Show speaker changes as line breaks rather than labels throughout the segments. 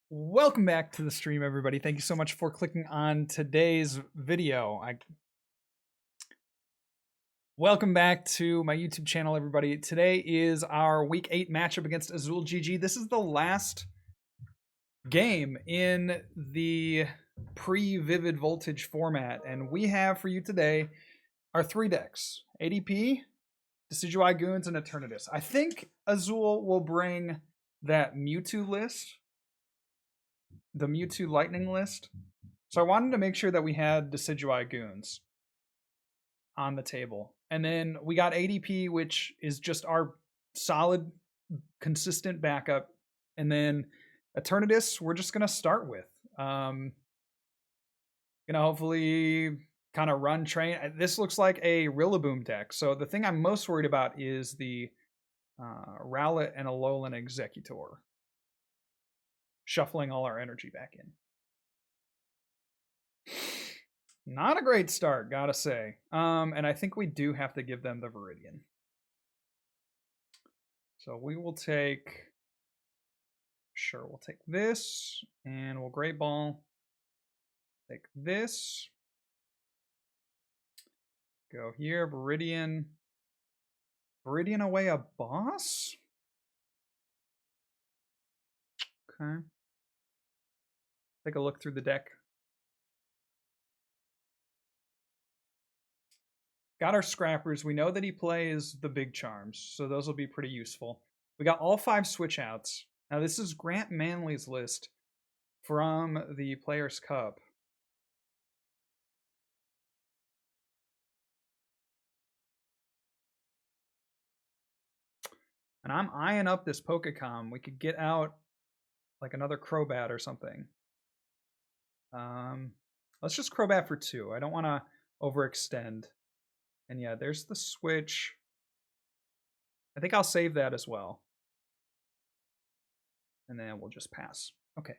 Welcome back to the stream, everybody. Thank you so much for clicking on today's video. Welcome back to my YouTube channel, everybody. Today is our Week 8 matchup against Azul GG. This is the last game in the pre-Vivid Voltage format, and we have for you today our three decks: ADP, Decidueye Goons, and Eternatus. I think Azul will bring that Mewtwo list, the Mewtwo Lightning list. So I wanted to make sure that we had Decidueye Goons on the table. And then we got ADP, which is just our solid, consistent backup. And then Eternatus, we're just going to start with. Going to hopefully kind of run train. This looks like a Rillaboom deck. So the thing I'm most worried about is the Rowlet and Alolan Executor. Shuffling all our energy back in. Not a great start, gotta say. And I think we do have to give them the Viridian. So we will take... Sure, we'll take this, and we'll Great Ball. Take this. Go here, Viridian. Viridian away a boss? Okay. Take a look through the deck. Got our Scrappers. We know that he plays the big charms, so those will be pretty useful. We got all 5 switch outs. Now this is Grant Manley's list from the Players' Cup. And I'm eyeing up this Pokecom. We could get out like another Crobat or something. Let's just Crobat for 2. I don't want to overextend. And yeah, there's the switch. I think I'll save that as well. And then we'll just pass. Okay.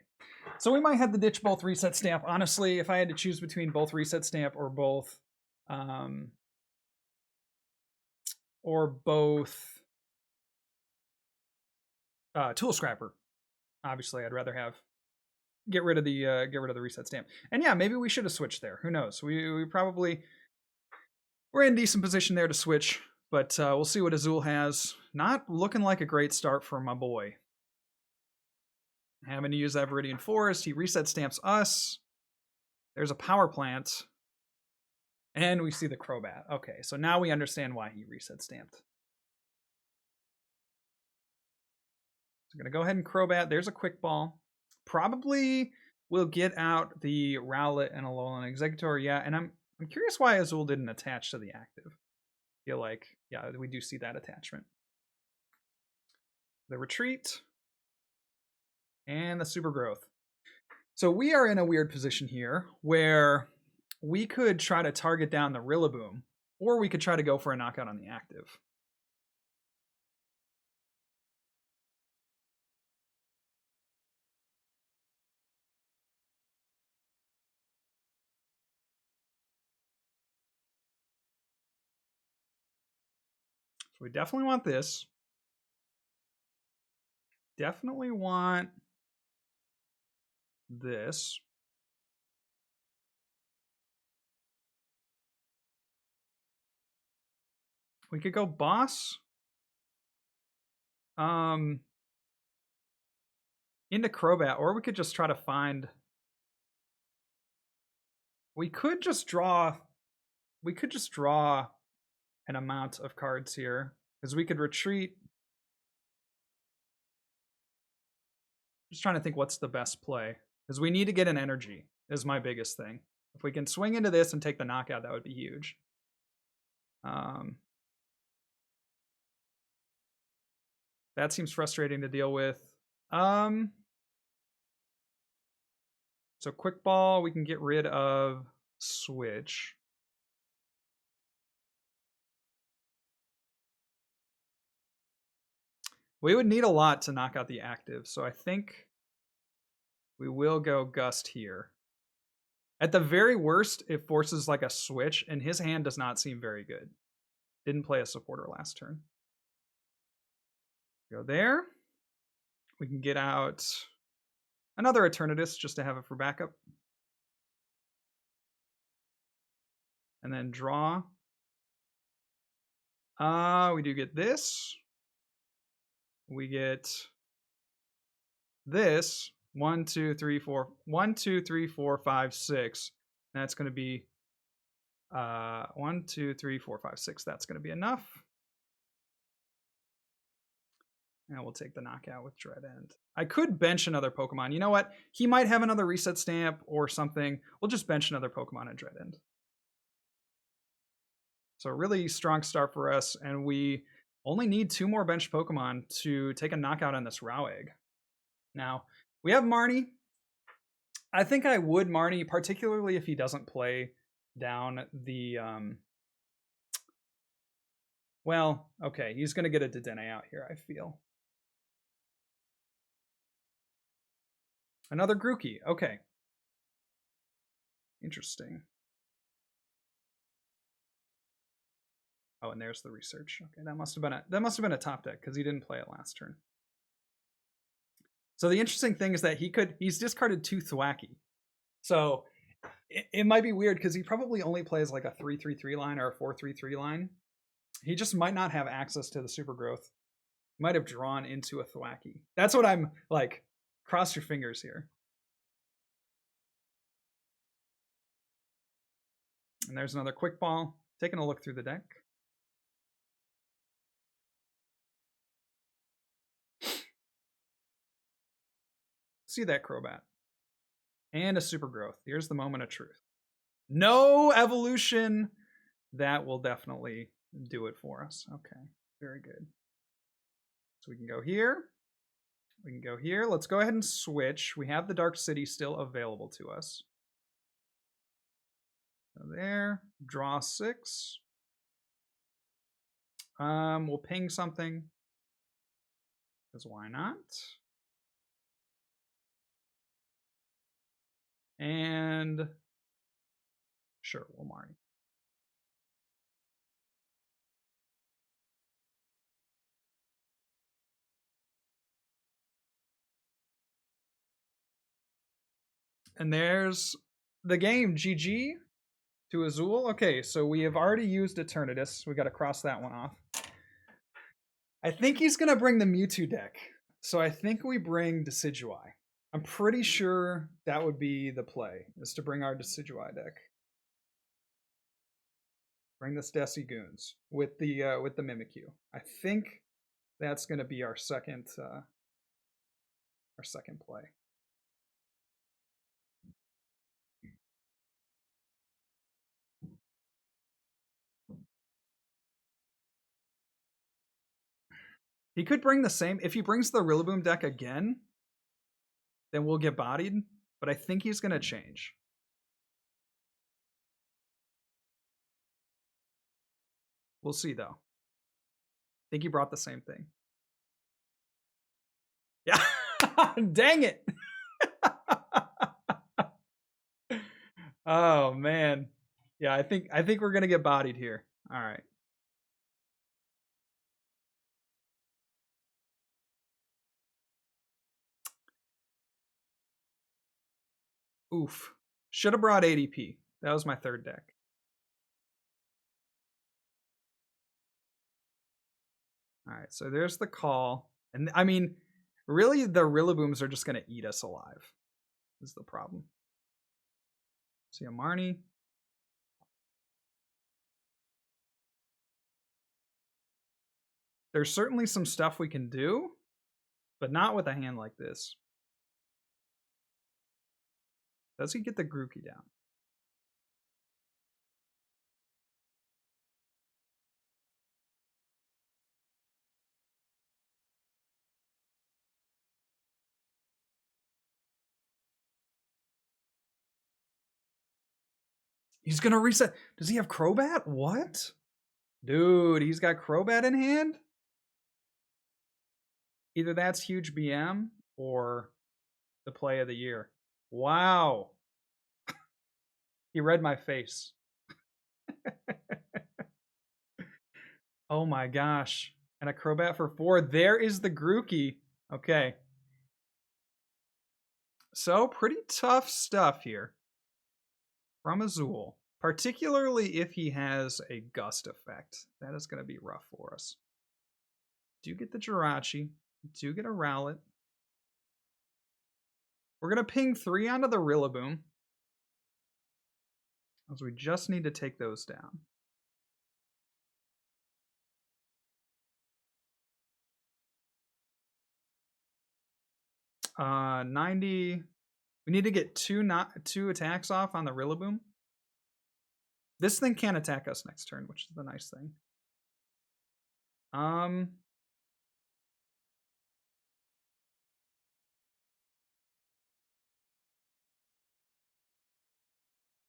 So we might have to ditch both Reset Stamp. Honestly, if I had to choose between both Reset Stamp or both Tool Scrapper, obviously I'd rather have get rid of the Reset Stamp. And yeah, maybe we should have switched there. Who knows? We're in decent position there to switch, but we'll see what Azul has. Not looking like a great start for my boy. Having to use that Viridian Forest. He Reset Stamps us. There's a Power Plant. And we see the Crobat. Okay, so now we understand why he Reset Stamped. So I'm going to go ahead and Crobat. There's a Quick Ball. Probably will get out the Rowlet and Alolan Executor. Yeah, and I'm curious why Azul didn't attach to the active. I feel like, yeah, we do see that attachment. The Retreat. And the Super Growth. So we are in a weird position here where we could try to target down the Rillaboom, or we could try to go for a knockout on the active. So we definitely want this. Definitely want this. We could go boss. Into Crobat, or we could just try to find... We could just draw an amount of cards here, because we could retreat. Just trying to think what's the best play, because we need to get an energy is my biggest thing. If we can swing into this and take the knockout, that would be huge. That seems frustrating to deal with. So Quick Ball, we can get rid of Switch. We would need a lot to knock out the active, so I think we will go Gust here. At the very worst, it forces like a switch, and his hand does not seem very good. Didn't play a supporter last turn. Go there. We can get out Another Eternatus just to have it for backup. And then draw. We do get this. We get this. 1, 2, 3, 4. 1, 2, 3, 4, 5, 6. That's going to be 1, 2, 3, 4, 5, 6. That's going to be enough. And we'll take the knockout with Dread End. I could bench another Pokemon. You know what? He might have another reset stamp or something. We'll just bench another Pokemon at Dread End. So a really strong start for us, and we only need 2 more benched Pokemon to take a knockout on this Rowegg. Now, we have Marnie. I think I would Marnie, particularly if he doesn't play down the... Well, okay, he's going to get a Dedenne out here, I feel. Another Grookey. Okay. Interesting. Oh, and there's the research. Okay, that must have been a top deck because he didn't play it last turn. So the interesting thing is that he's discarded 2 Thwackey. So it might be weird because he probably only plays like a 3/3/3 line or a 4/3/3 line. He just might not have access to the super growth. Might have drawn into a Thwackey. That's what I'm like. Cross your fingers here. And there's another quick ball. Taking a look through the deck. See that Crobat. And a super growth. Here's the moment of truth. No evolution. That will definitely do it for us. Okay, very good. So we can go here. We can go here. Let's go ahead and switch. We have the Dark City still available to us. So there. Draw 6. We'll ping something. Because why not? And sure, we'll Marnie. And there's the game. GG to Azul. Okay, so we have already used Eternatus. We got to cross that one off. I think he's going to bring the Mewtwo deck. So I think we bring Decidueye. I'm pretty sure that would be the play, is to bring our Decidueye deck. Bring this Decigoons with the Mimikyu. I think that's going to be our second play. He could bring the same. If he brings the Rillaboom deck again, then we'll get bodied. But I think he's going to change. We'll see, though. I think he brought the same thing. Yeah. Dang it. Oh, man. Yeah, I think we're going to get bodied here. All right. Oof. Should have brought ADP. That was my third deck. All right, so there's the call. And I mean, really, the Rillabooms are just going to eat us alive. Is the problem. See a Marnie. There's certainly some stuff we can do, but not with a hand like this. Does he get the Grookey down? He's going to reset. Does he have Crobat? What? Dude, he's got Crobat in hand? Either that's huge BM or the play of the year. Wow. He read my face. Oh my gosh. And a Crobat for 4. There is the Grookey. Okay. So pretty tough stuff here from Azul, particularly if he has a gust effect. That is going to be rough for us. Do get the Jirachi, do get a Rowlet. We're going to ping 3 onto the Rillaboom, as we just need to take those down. Uh, 90. We need to get two attacks off on the Rillaboom. This thing can't attack us next turn, which is the nice thing.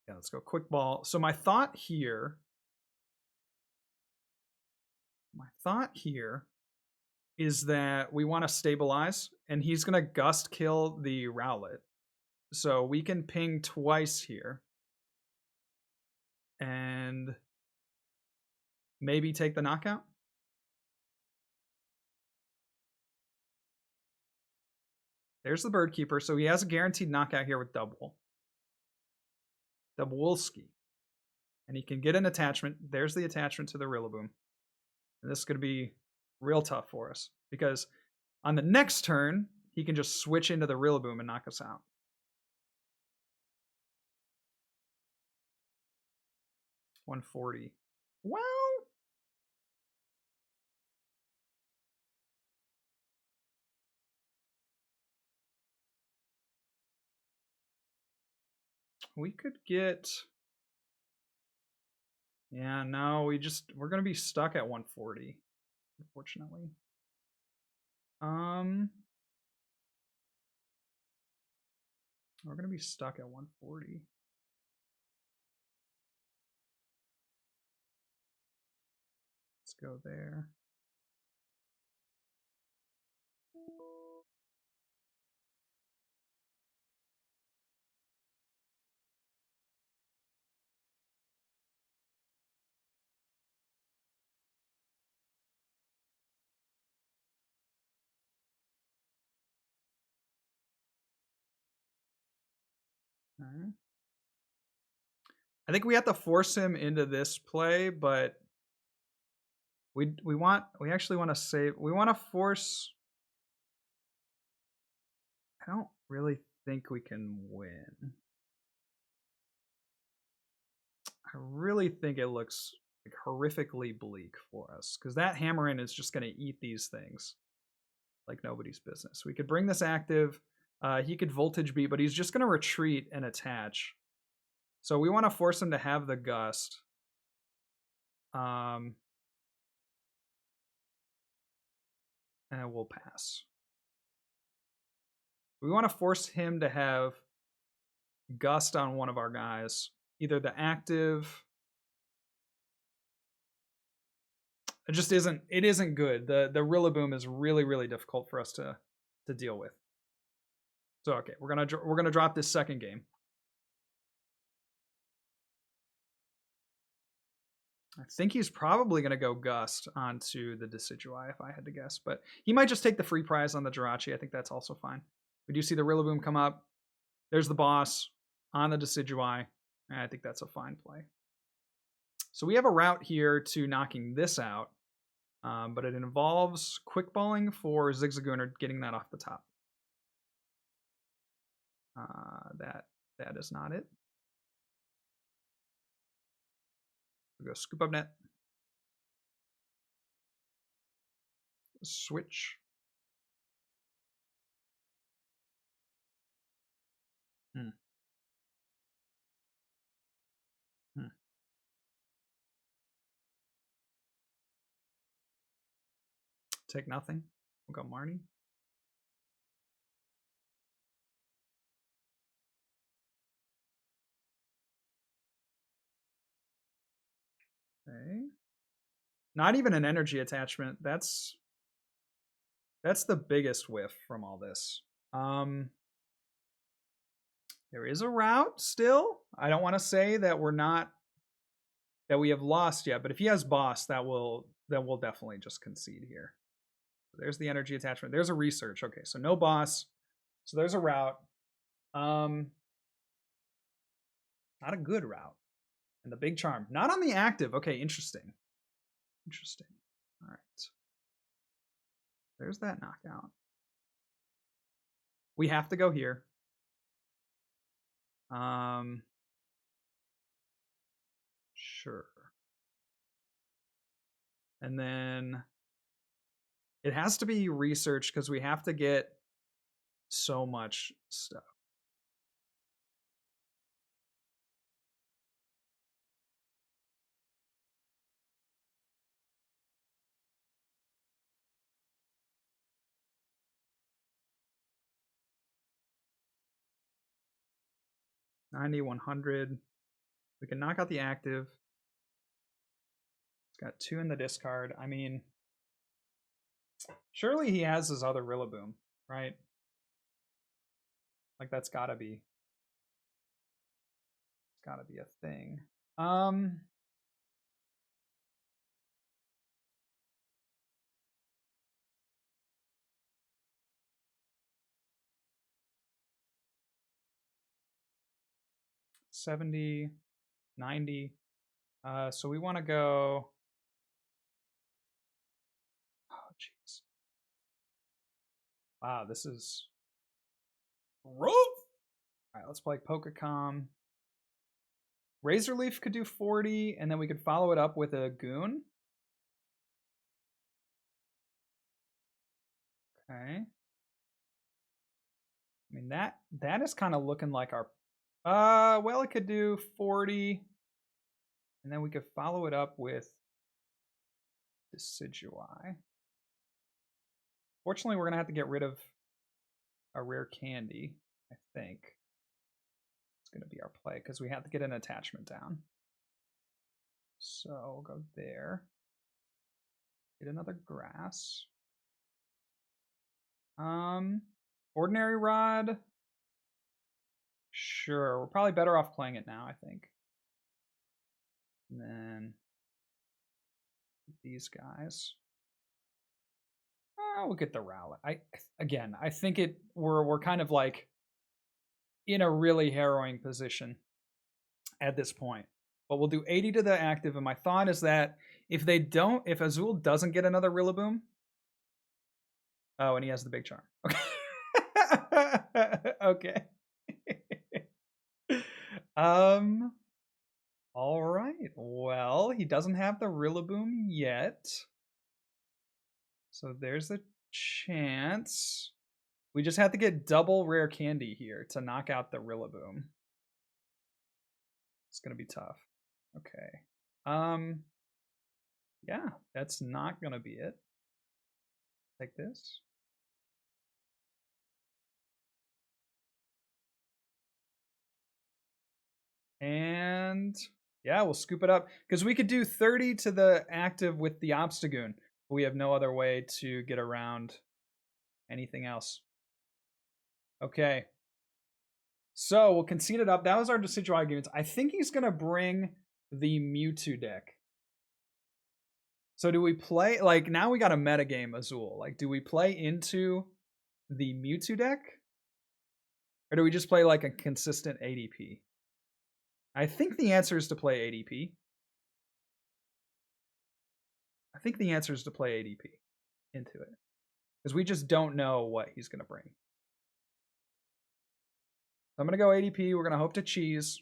Yeah, let's go quick ball. So my thought here is that we want to stabilize, and he's going to gust kill the Rowlet. So we can ping twice here. And maybe take the knockout. There's the Bird Keeper. So he has a guaranteed knockout here with Double Wolski. And he can get an attachment. There's the attachment to the Rillaboom. And this is going to be real tough for us, because on the next turn, he can just switch into the Rillaboom and knock us out. $140. Well, we could get... Yeah, no, we're going to be stuck at 140, unfortunately. We're going to be stuck at 140. Let's go there. Right. I think we have to force him into this play, but we actually want to save. We want to force. I don't really think we can win. I really think it looks like horrifically bleak for us, because that Hammerin is just going to eat these things like nobody's business. We could bring this active. He could voltage beat, but he's just going to retreat and attach. So we want to force him to have the gust. And we'll pass. We want to force him to have gust on one of our guys. Either the active. It just isn't. It isn't good. The Rillaboom is really, really difficult for us to deal with. So okay, we're gonna drop this second game. I think he's probably going to go Gust onto the Decidueye, if I had to guess. But he might just take the free prize on the Jirachi. I think that's also fine. We do see the Rillaboom come up. There's the boss on the Decidueye. And I think that's a fine play. So we have a route here to knocking this out. But it involves quick balling for Zigzagoon or getting that off the top. That is not it. We'll go Scoop Up Net. Switch. Take nothing. We'll go Marnie. Okay. Not even an energy attachment. That's the biggest whiff from all this. There is a route still. I don't want to say that we have lost yet, but if he has boss, then we'll definitely just concede here. There's the energy attachment. There's a research. Okay, so no boss. So there's a route. Not a good route. And the big charm. Not on the active. Okay, interesting. Interesting. All right. There's that knockout. We have to go here. Sure. And then it has to be researched because we have to get so much stuff. $90, $100. We can knock out the active. It's got 2 in the discard. I mean, surely he has his other Rillaboom, right? Like that's gotta be. It's gotta be a thing. 70, 90. So we want to go. Oh, jeez. Wow, this is rough. All right, let's play Pokecom. Razor Leaf could do 40, and then we could follow it up with a Goon. Okay. I mean that is kind of looking like our. Well, it could do 40, and then we could follow it up with Decidueye. Fortunately, we're gonna have to get rid of a rare candy. I think it's gonna be our play because we have to get an attachment down. So we'll go there. Get another grass. Ordinary Rod. Sure, we're probably better off playing it now, I think. And then these guys. We'll get the Rowlet. I think we're kind of like in a really harrowing position at this point. But we'll do 80 to the active, and my thought is that if Azul doesn't get another Rillaboom. Oh, and he has the big charm. Okay. Okay. All right. Well, he doesn't have the Rillaboom yet. So there's a chance. We just have to get double rare candy here to knock out the Rillaboom. It's going to be tough. Okay. Yeah, that's not going to be it. Like this. And yeah, we'll scoop it up because we could do 30 to the active with the Obstagoon. We have no other way to get around anything else. Okay. So we'll concede it up. That was our Decidueye Goons. I think he's going to bring the Mewtwo deck. So do we play, like, now we got a metagame Azul. Like, do we play into the Mewtwo deck? Or do we just play, like, a consistent ADP? I think the answer is to play ADP. I think the answer is to play ADP into it. Because we just don't know what he's going to bring. So I'm going to go ADP. We're going to hope to cheese.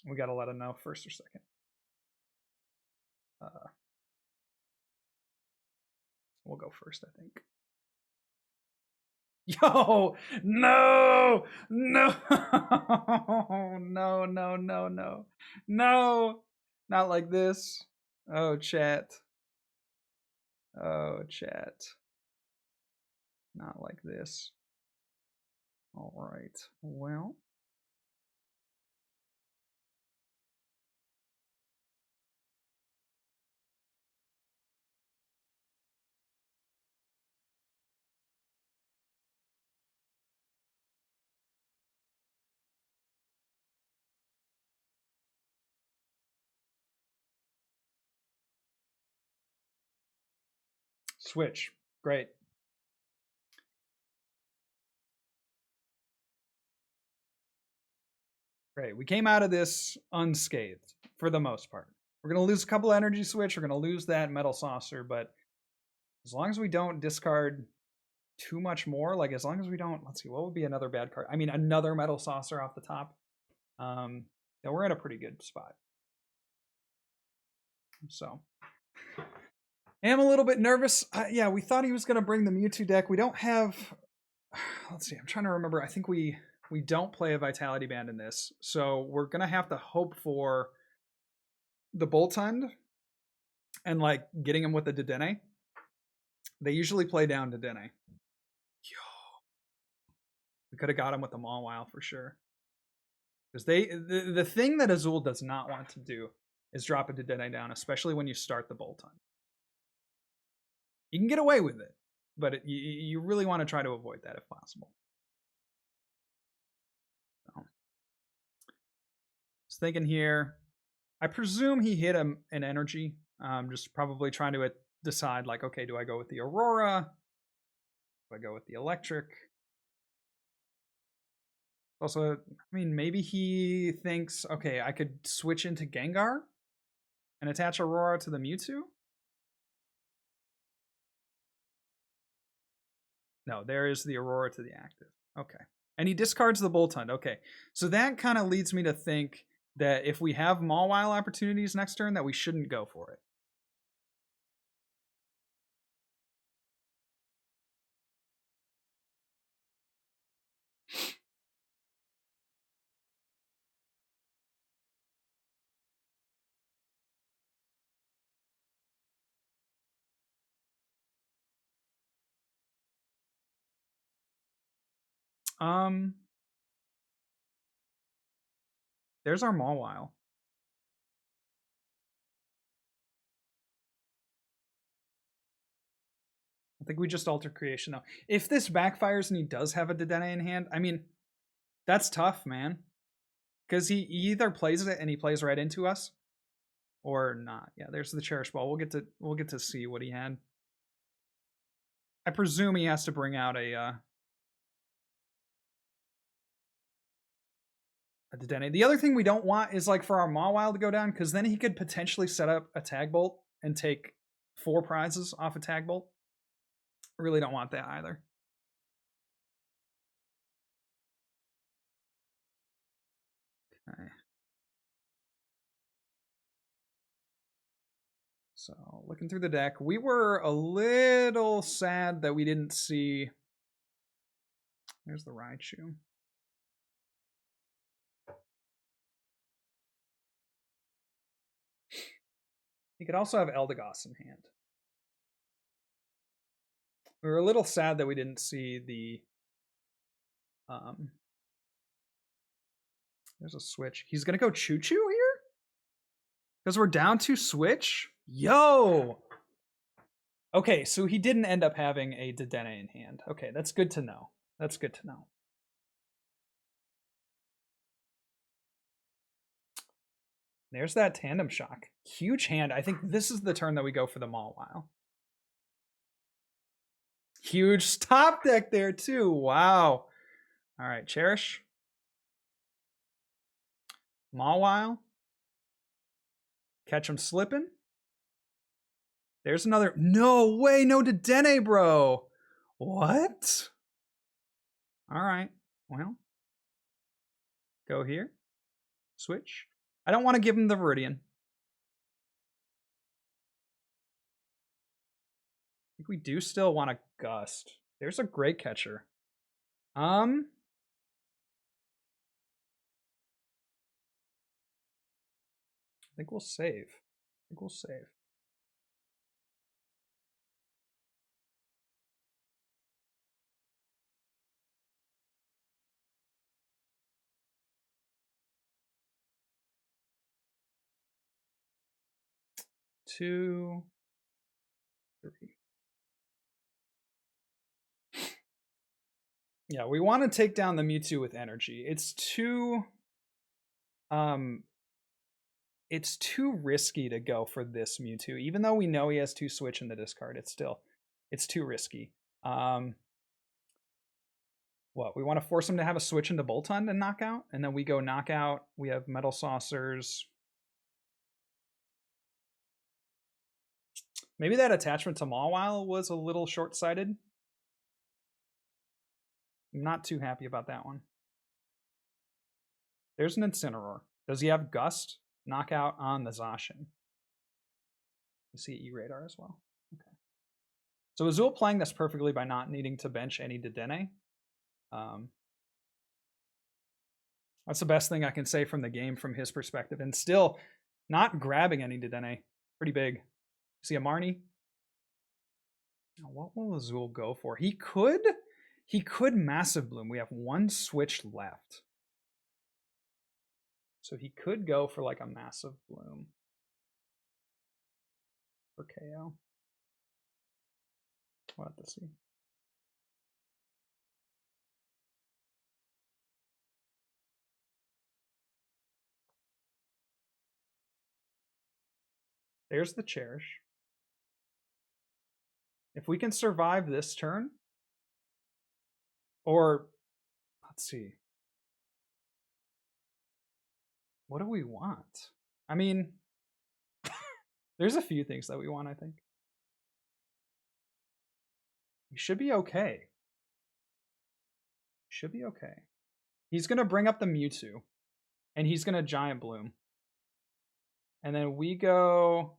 We got to let him know first or second. We'll go first, I think. Yo, no, no, no, no, no, no, no, not like this. Oh, chat. Oh, chat. Not like this. All right. Well. Switch. Great. Great. We came out of this unscathed for the most part. We're going to lose a couple energy switch. We're going to lose that metal saucer, but as long as we don't discard too much more, like as long as we don't, let's see, what would be another bad card? I mean, another metal saucer off the top. Yeah, we're in a pretty good spot. So, I am a little bit nervous. Yeah, we thought he was going to bring the Mewtwo deck. We don't have, let's see, I'm trying to remember. I think we don't play a Vitality Band in this. So we're going to have to hope for the Boltund and like getting him with the Dedenne. They usually play down Dedenne. We could have got him with the Mawile for sure. Because the thing that Azul does not want to do is drop a Dedenne down, especially when you start the Boltund. You can get away with it, but you really want to try to avoid that if possible. So, I was thinking here, I presume he hit an energy, just probably trying to decide like, okay, do I go with the Aurora? Do I go with the electric? Also, I mean, maybe he thinks, okay, I could switch into Gengar and attach Aurora to the Mewtwo? No, there is the Aurora to the active. Okay. And he discards the Boltund. Okay. So that kind of leads me to think that if we have Mawile opportunities next turn, that we shouldn't go for it. There's our Mawile. I think we just alter creation though. If this backfires and he does have a Dedenne in hand, I mean, that's tough, man. Because he either plays it and he plays right into us, or not. Yeah, there's the Cherish Ball. We'll get to see what he had. I presume he has to bring out a Dedenne. The other thing we don't want is like for our Mawile to go down, because then he could potentially set up a Tag Bolt and take 4 prizes off a Tag Bolt. I really don't want that either. Okay. So looking through the deck, we were a little sad that we didn't see. There's the Raichu. He could also have Eldegoss in hand. We were a little sad that we didn't see the there's a switch. He's gonna go Choo-Choo here? Because we're down to switch? Yo! Okay, so he didn't end up having a Dedenne in hand. Okay, that's good to know. That's good to know. There's that Tandem Shock. Huge hand. I think this is the turn that we go for the Mawile. Huge stop deck there, too. Wow. All right, Cherish. Mawile. Catch him slipping. There's another. No way, no Dedenne, bro. What? All right. Well. Go here. Switch. I don't want to give him the Viridian. I think we do still want to Gust. There's a great catcher. I think we'll save. I think we'll save. Two, three. Yeah, we want to take down the Mewtwo with energy. It's too risky to go for this Mewtwo. Even though we know he has 2 switch in the discard, it's still It's too risky. What, we want to force him to have a switch into Boltund and knockout, and then we go knockout. We have Metal Saucers. Maybe that attachment to Mawile was a little short-sighted. I'm not too happy about that one. There's an Incineroar. Does he have Gust? Knockout on the Zacian. You see E-Radar as well. Okay. So Azul playing this perfectly by not needing to bench any Dedenne. That's the best thing I can say from the game from his perspective. And still not grabbing any Dedenne. Pretty big. See a Marnie? Now, what will Azul go for? He could Massive Bloom. We have one switch left. So he could go for like a Massive Bloom for KO. We'll have to see. There's the Cherish. If we can survive this turn, or let's see. What do we want? I mean, there's a few things that we want, I think. We should be okay. Should be okay. He's going to bring up the Mewtwo, and he's going to Giant Bloom. And then we go...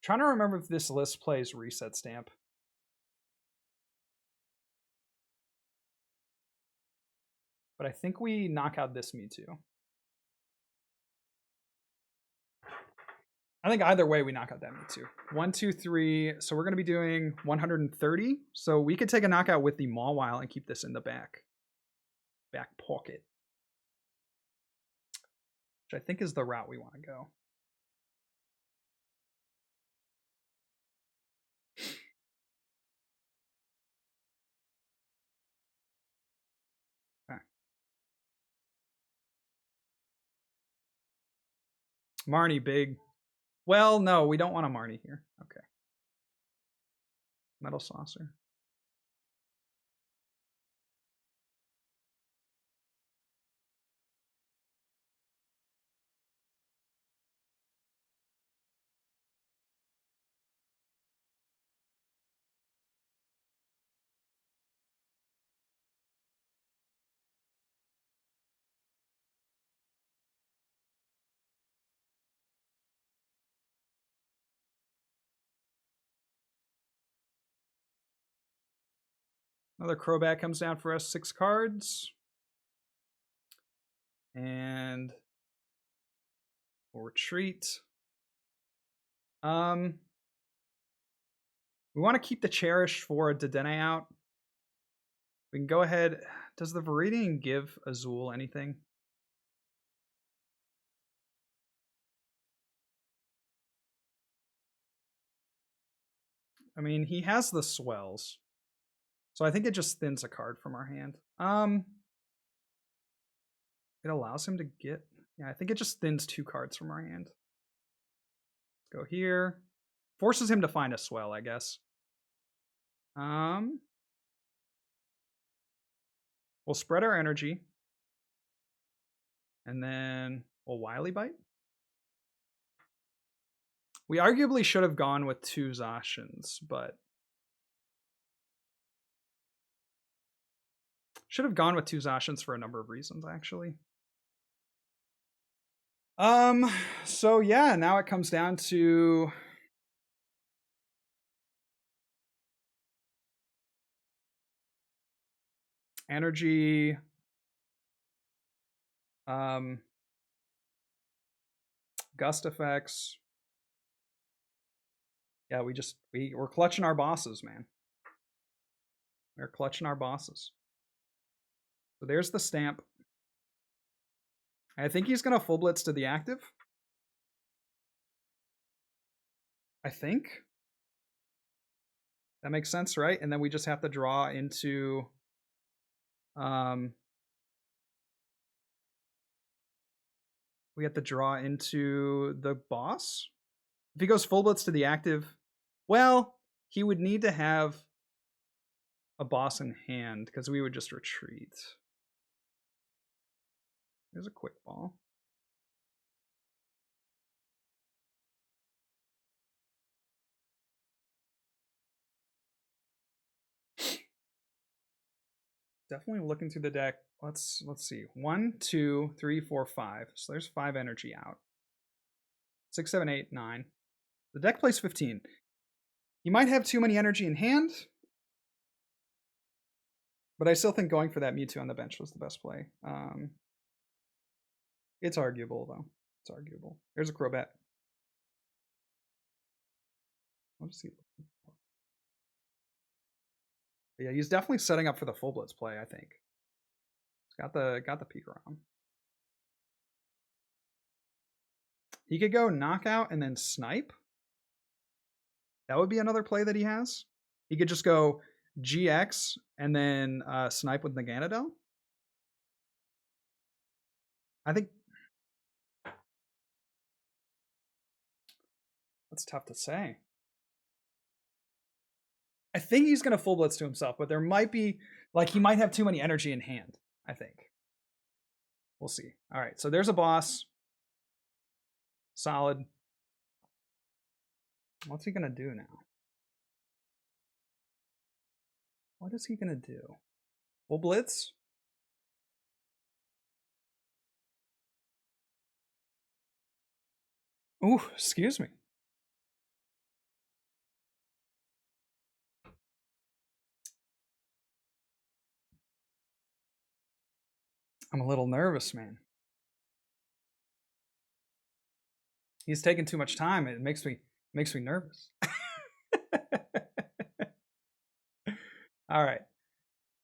Trying to remember if this list plays Reset Stamp. But I think we knock out this Mewtwo. I think either way we knock out that Mewtwo. 1, 2, 3. So we're going to be doing 130. So we could take a knockout with the Mawile and keep this in the back pocket. Which I think is the route we want to go. Okay. Marnie big. Well, no, we don't want a Marnie here. Okay. Metal Saucer. Another Crobat comes down for us, 6 cards. And we'll retreat. We want to keep the Cherish for a Dedenne out. We can go ahead. Does the Viridian give Azul anything? I mean, he has the Swells. So I think it just thins a card from our hand. It allows him to get... Yeah, I think it just thins 2 cards from our hand. Let's go here. Forces him to find a Swell, I guess. We'll spread our energy. And then we'll Wily Bite. We arguably should have gone with 2 Zacians, but... Should have gone with 2 Zacians for a number of reasons, actually. So yeah, now it comes down to... Energy... Gust effects. Yeah, we're clutching our bosses, man. We're clutching our bosses. So there's the stamp. I think he's going to full blitz to the active. I think. That makes sense, right? And then we just have to draw into... we have to draw into the boss. If he goes full blitz to the active... Well, he would need to have a boss in hand because we would just retreat. There's a quick ball. Definitely looking through the deck. Let's see. 1, 2, 3, 4, 5. So there's 5 energy out. 6, 7, 8, 9. The deck plays 15. He might have too many energy in hand, but I still think going for that Mewtwo on the bench was the best play. It's arguable, though. It's arguable. There's a Crobat. What is he looking for? But yeah, he's definitely setting up for the full blitz play, I think. He's got the peek around. He could go knockout and then snipe. That would be another play that he has. He could just go GX and then snipe with Naganadel. I think that's tough to say. I think he's going to full blitz to himself, but there might be, like, he might have too many energy in hand, I think. We'll see. All right, so there's a boss. Solid. What's he going to do now? What is he going to do? Full blitz? Ooh, excuse me. I'm a little nervous, man. He's taking too much time. It makes me nervous. All right.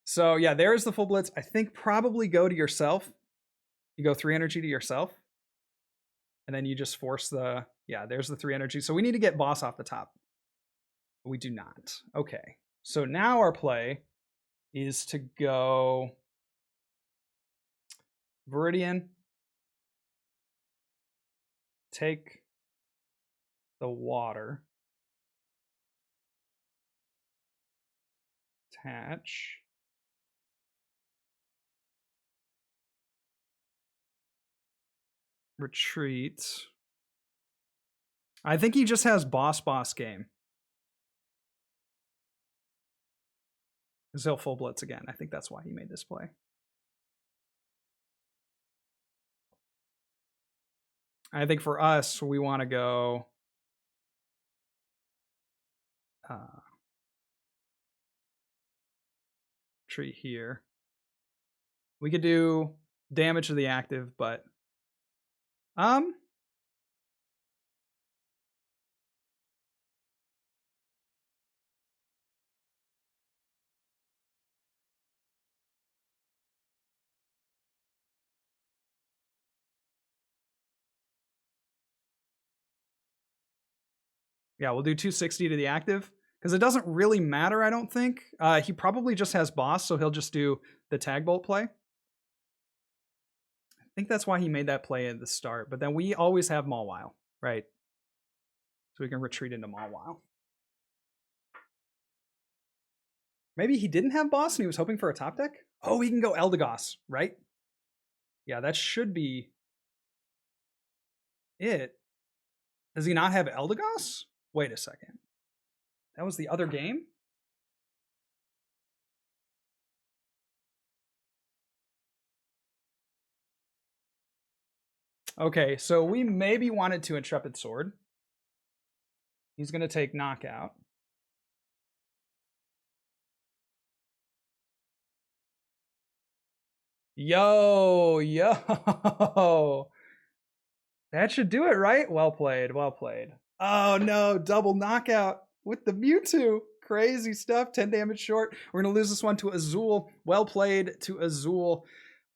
So yeah, there's the full blitz. I think probably go to yourself. You go 3 energy to yourself. And then you just force the, yeah, there's the 3 energy. So we need to get boss off the top. We do not. Okay. So now our play is to go Viridian, take the water, attach, retreat. I think he just has boss game. Because he'll full blitz again. I think that's why he made this play. I think for us, we want to go retreat here. We could do damage to the active, but yeah, we'll do 260 to the active because it doesn't really matter, I don't think. He probably just has boss, so he'll just do the tag bolt play. I think that's why he made that play at the start, but then we always have Mawile, right? So we can retreat into Mawile. Maybe he didn't have boss and he was hoping for a top deck? Oh, he can go Eldegoss, right? Yeah, that should be it. Does he not have Eldegoss? Wait a second. That was the other game? Okay, so we maybe wanted to Intrepid Sword. He's going to take knockout. Yo. That should do it, right? Well played, well played. Oh no, double knockout with the Mewtwo. Crazy stuff, 10 damage short. We're going to lose this one to Azul. Well played to Azul.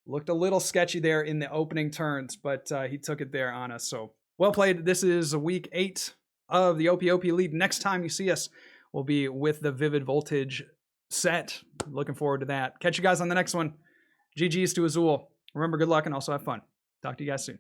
Looked a little sketchy there in the opening turns, but he took it there on us. So well played. This is week 8 of the OPOP League. Next time you see us, we'll be with the Vivid Voltage set. Looking forward to that. Catch you guys on the next one. GG's to Azul. Remember, good luck and also have fun. Talk to you guys soon.